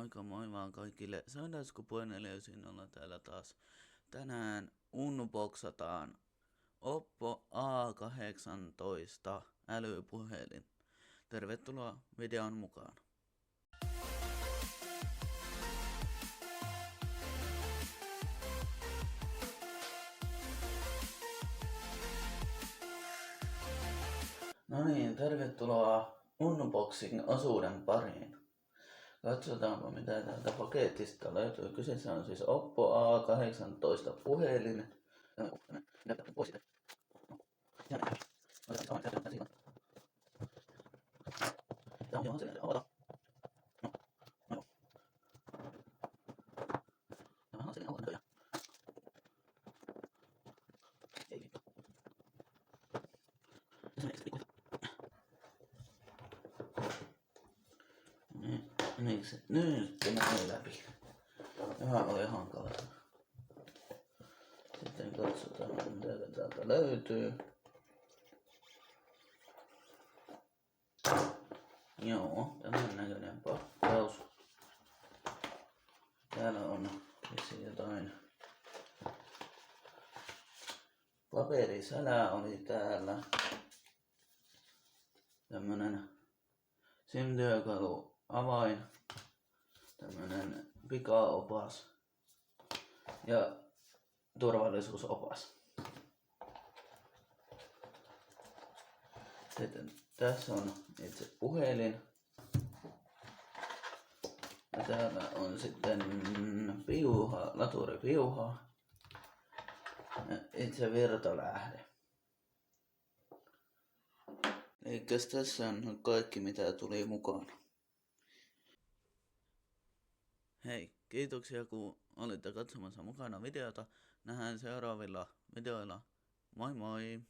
Moikka moi vaan kaikille. Sairauskupuinen sinulla täällä taas. Tänään unboxataan Oppo A18 älypuhelin. Tervetuloa videon mukaan. No niin, tervetuloa unboxing-osuuden pariin. Katsotaanpa mitä täältä paketista löytyy. Kyseessä on siis Oppo A18 puhelin. Niin se nyt meni läpi. Ihan oli hankala. Sitten katsotaan mitä täältä löytyy. Joo, tämän näköinen pakkaus. Täällä on jotain paperisälä oli täällä. Tämmönen SIM-työkalu avain. Tämmönen pikaopas ja turvallisuusopas. Sitten tässä on itse puhelin. Ja täällä on sitten piuha, laturipiuha ja itse virtalähde. Eikös tässä on kaikki mitä tuli mukaan. Hei, kiitoksia kun olitte katsomassa mukana videota. Nähdään seuraavilla videoilla. Moi moi!